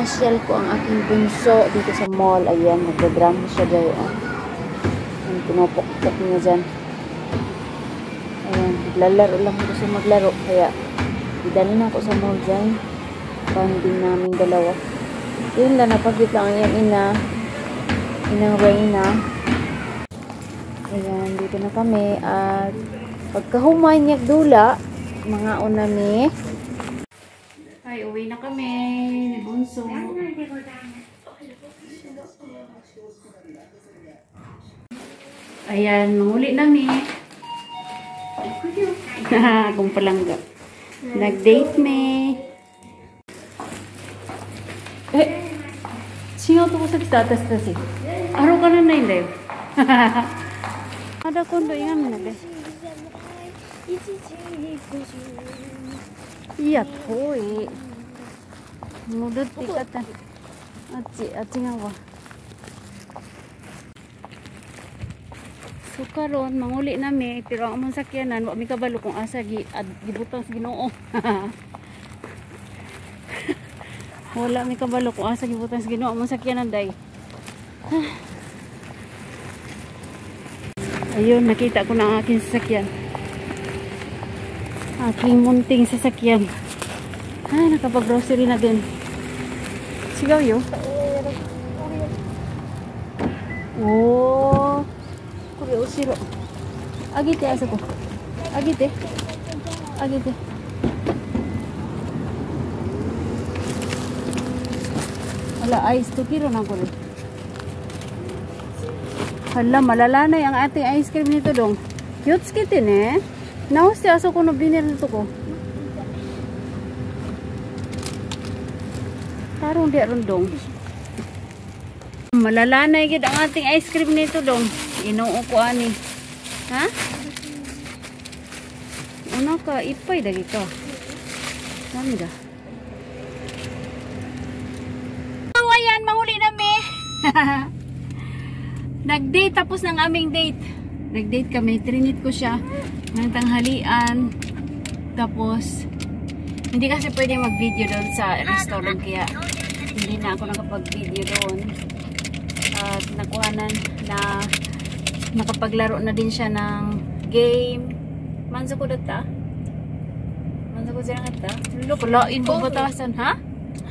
Pinasyal ko ang aking bunso dito sa mall. Ayan, nagdadrum siya dyan. Ayan, pinupok-pok niya dyan. Ayan, lalaro lang ko siya maglaro. Kaya, idali na ako sa mall dyan. Banding namin dalawa. Yun lang, napagit lang ang inang Reyna. Ayan, dito na kami. At pagkahumay niya dula, mga unami. Ay, uwi na kami ni Bunso. Ayan, manguli na ni. Kung palangga. Nag-date me. Singaw to ko sa status kasi. Araw ka na na yun, Dev. Ada kondo yan na, Dev. Iya, toy. Mudot tikatan. Aci nga wa. So karon manguli nami pero ang among sakyanan wa mi kabalo kung asa gibutang sa Ginoo. Wala mi kabalo kung asa gibutang sa Ginoo among sakyanan day. Ayun, nakita ko na ang aking sasakyan. Aking munting sasakyan. Ay, nakapag-grocery na din. Sigaw yo. Oh. Kuri usiro. Agite asa ko. Agite. Agite. Wala ice to kiro na ko rin. Hala, malalanay ang ating ice cream nito dong. Cute skitin eh. Naos siya aso ko no binil nito ko. Tarong di rundong. Malalanay gid ang ating ice cream nito dong. Inuo ko ani. Ha? Una ka ipay dagi ka. Dami da. Ayan, manguli na me. Nag-date tapos ng aming date. Nag-date kami, trinit ko siya ng tanghalian. Tapos hindi kasi pwede mag-video doon sa restaurant kaya hindi na ako nakapag-video doon. At nakuhanan na nakapaglaro na din siya ng game. Manso ko data? Manso ko siya nga ta? Lulo ko, lain mo batasan, ha?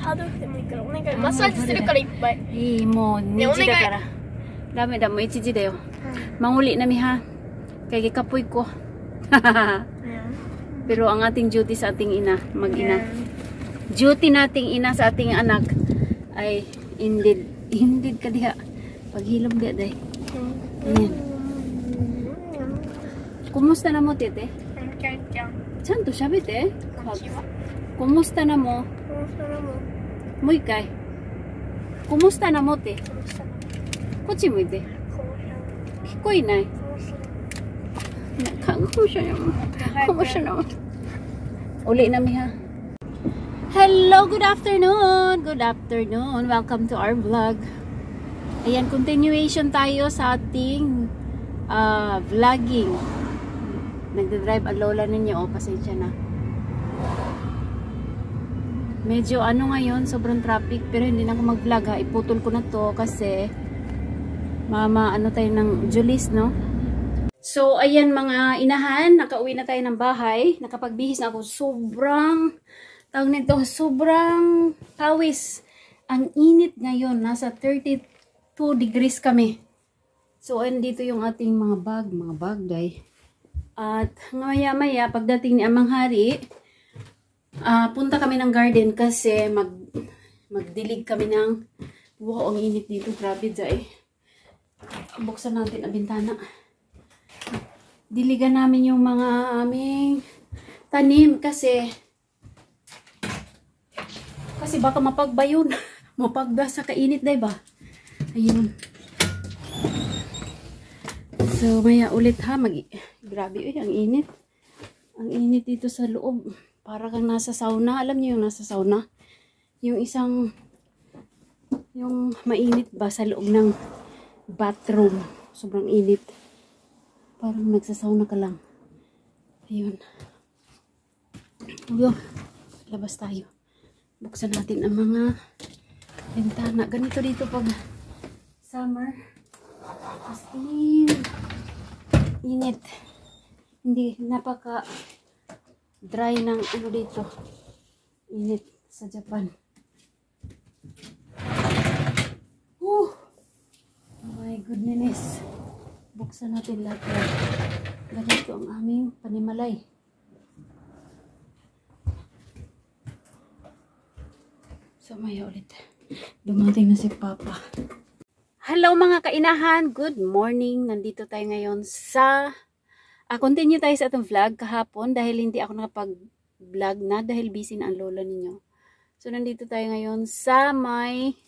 ハードルでもいいからお願いマッサージするからいっぱいいいもう2時だからダメだもう1時だよmanguli na mi ha kay gikapoy ko pero ang ating duty sa ating ina mag-ina duty nating ina sa ating anak ay indid ka diha paghilom diha day ayan kumusta na mo tete? Chanto sabi te kumusta na mo? Mo ikay. Kumusta na mo te? Kochi mo ite. Kikoi nai. Kumusta na mo? Kumusta na mo? Uli na mi ha. Hello, good afternoon. Good afternoon. Welcome to our vlog. Ayan, continuation tayo sa ating vlogging. Nagdadrive ang lola ninyo. O, pasensya na. Medyo ano ngayon, sobrang traffic pero hindi na ako mag-vlog ha. Iputol ko na to kasi ano tayo ng Julis, no? So, ayan mga inahan, nakauwi na tayo ng bahay. Nakapagbihis na ako. Tawag nito, sobrang pawis. Ang init ngayon, nasa 32 degrees kami. So, dito yung ating mga bagay. At maya-maya, pagdating ni Amang Hari, punta kami ng garden kasi magdilig kami ng wow, ang init dito, grabe dyan. Buksan natin ang bintana. Diligan namin yung mga aming tanim kasi baka mapagba yun. Mapagba sa kainit, diba? Ayun. So, maya ulit ha. Grabe, ang init. Ang init dito sa loob. Para kang nasa sauna. Alam niyo yung nasa sauna? Yung mainit ba sa loob ng bathroom. Sobrang init. Parang nagsasauna ka lang. Ayun. Labas tayo. Buksan natin ang mga bintana. Ganito dito pag summer. As init. Hindi, napaka dry ng ano dito. Init sa Japan. Oh my goodness. Buksan natin lahat. Ganito ang aming panimalay. So, maya ulit. Dumating na si Papa. Hello mga kainahan! Good morning! Nandito tayo ngayon sa... continue tayo sa itong vlog kahapon dahil hindi ako nakapag-vlog na dahil busy na ang lola ninyo. So, nandito tayo ngayon sa may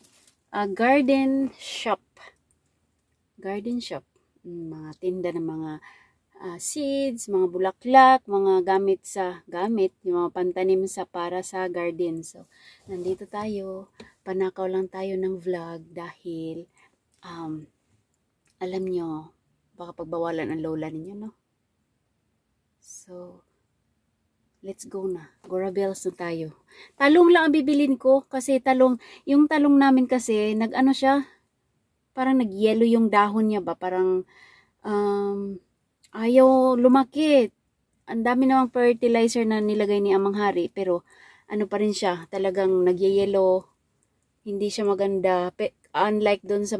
garden shop. Garden shop. Mga tinda ng mga seeds, mga bulaklak, mga yung mga pantanim para sa garden. So, nandito tayo. Panakaw lang tayo ng vlog dahil alam nyo, baka pagbawalan ang lola ninyo, no? So, let's go na. Gorabels na tayo. Talong lang ang bibilin ko kasi yung talong namin kasi, nag-ano siya, parang nag-yellow yung dahon niya ba? Parang, ayaw lumaki. Ang dami namang fertilizer na nilagay ni Amang Hari, pero ano pa rin siya, talagang nag-yellow, hindi siya maganda. Unlike doon sa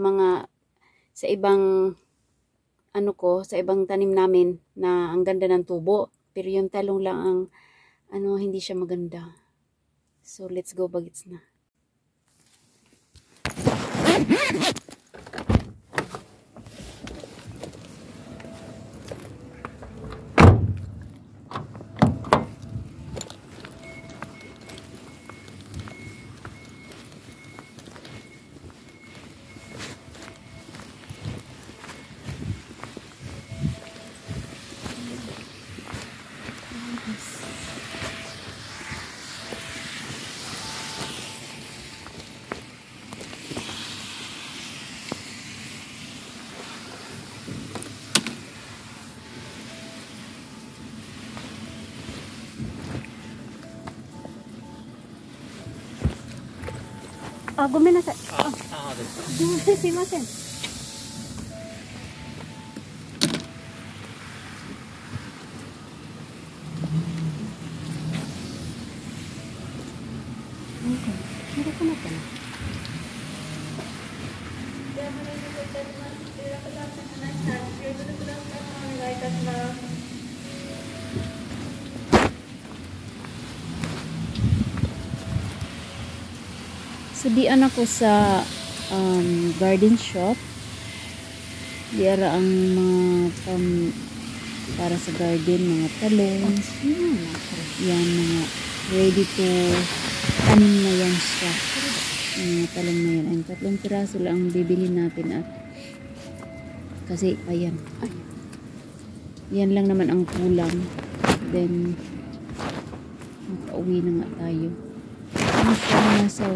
ibang sa ibang tanim namin na ang ganda ng tubo. Pero yung talong lang ang hindi siya maganda. So let's go bagets na. Goめんなさい。すいません。So, diyan ako sa garden shop. Diara ang mga para sa garden, mga talong. Yan, mga ready to tanim na yan siya. Mga talong na yan. Ang 3 piraso lang ang bibili natin at kasi, ayan. Yan lang naman ang kulang. Then, makauwi na nga tayo. Ano siya, nasa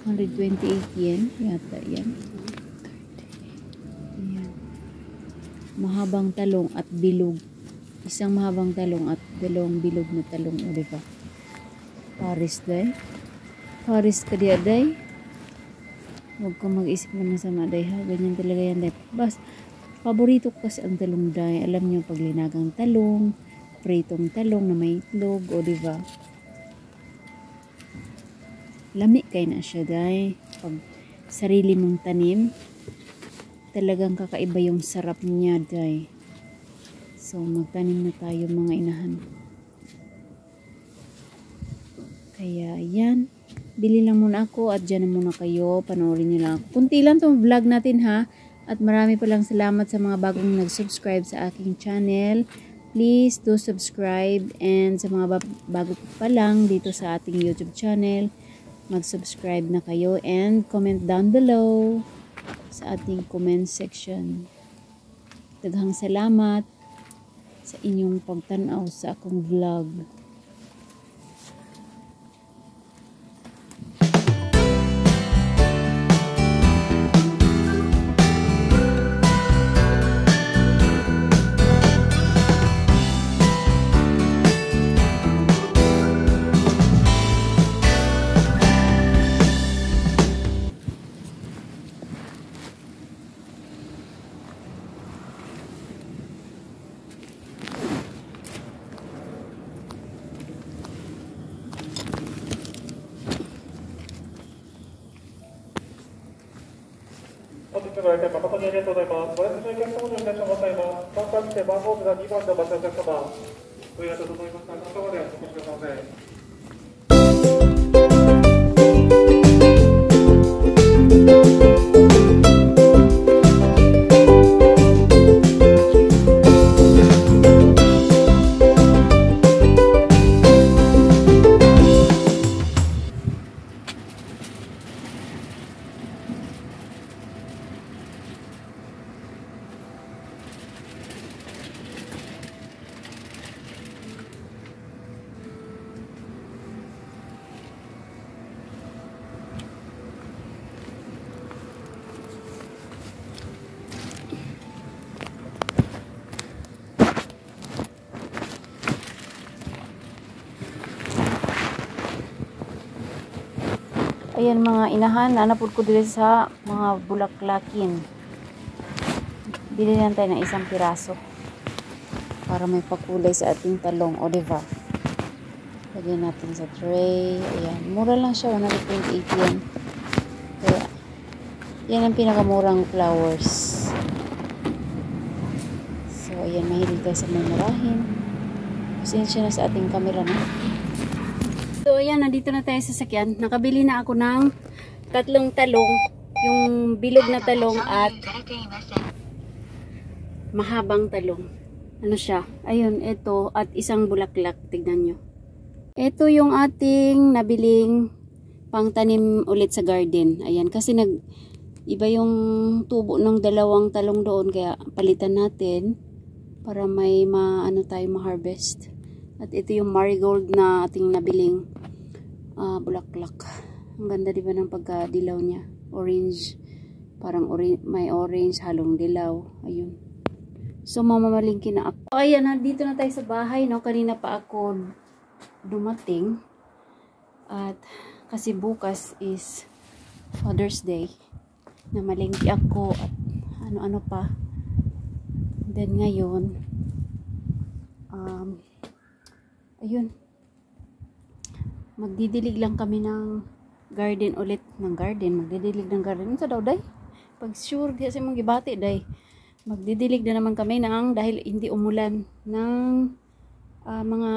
128 yen yata yan. Ayan. Mahabang talong at bilog. Isang mahabang talong at 2 bilog na talong. O, diba? Paris day. Paris ka diya day. Huwag kang mag-isip na masama day ha. Ganyan talaga yan day. Bas, paborito ko kasi ang talong day. Alam niyo pag linagang talong, pritong talong na may itlog. O, diba? Lami kay na siya day. Pag sarili mong tanim, talagang kakaiba yung sarap niya day. So magtanim na tayo mga inahan. Kaya yan, bili lang muna ako at dyan na muna kayo, panoorin nyo lang ako. Kunti lang itong vlog natin ha, at marami palang salamat sa mga bagong nag-subscribe sa aking channel. Please do subscribe, and sa mga bago pa lang dito sa ating YouTube channel, mag-subscribe na kayo and comment down below sa ating comment section. Daghang salamat sa inyong pagtanaw sa akong vlog. ご来店誠にありがとうございます。お休みのお客様のいらっしゃいませ。カウンターにて番号札2番でお待ちのお客様、おやと整いました。カウンターまでお越しください。Ayan mga inahan, nanapod ko dito sa mga bulaklakin. Bili lang tayo ng isang piraso para may pakulay sa ating talong, o diba? Lagyan natin sa tray. Ayan, mura lang siya, 128 yan. Kaya, yan ang pinakamurang flowers. So, ayan, mahilig tayo sa mumurahin. Pasensya na sa ating camera, no? So, ayan, nandito na tayo sa sakyan. Nakabili na ako ng 3 talong. Yung bilog na talong at mahabang talong. Ano siya? Ayun, ito. At isang bulaklak. Tignan nyo. Ito yung ating nabiling pangtanim ulit sa garden. Ayan, kasi iba yung tubo ng 2 talong doon. Kaya palitan natin para may tayo ma-harvest. At ito yung marigold na ating nabiling bulaklak. Ang ganda diba ng pagkadilaw niya. Orange. Parang may orange halong dilaw. Ayun. So mamamalingki na ako. Ayan, dito na tayo sa bahay. No? Kanina pa ako dumating. At kasi bukas is Father's Day. Namalingki ako. At ano-ano pa. Then ngayon ayun, magdidilig lang kami ng garden ulit. Magdidilig ng garden. Ano sa daw, day? Pag sure, kasi mong gibati, day. Magdidilig na naman kami dahil hindi umulan ng mga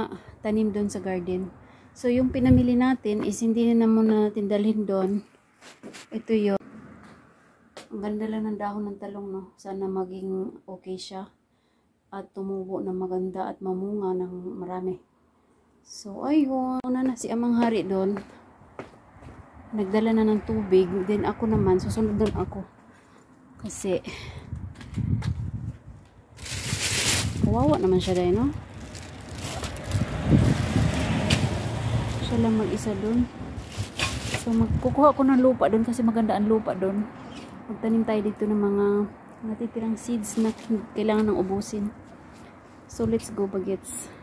tanim doon sa garden. So, yung pinamili natin is hindi na muna natin dalhin doon. Ito yun. Ang ganda lang ng dahon ng talong, no? Sana maging okay siya. At tumubo na maganda at mamunga ng marami. So, ayun. Una na si Amang Hari doon. Nagdala na ng tubig. Then ako naman, susunod doon ako. Kasi, kawawa naman siya dahil, no? Siya lang mag-isa doon. So, magkukuha ko ng lupa doon kasi maganda ang lupa doon. Magtanim tayo dito ng mga natitirang seeds na kailangan ng ubusin. So, let's go, bagets.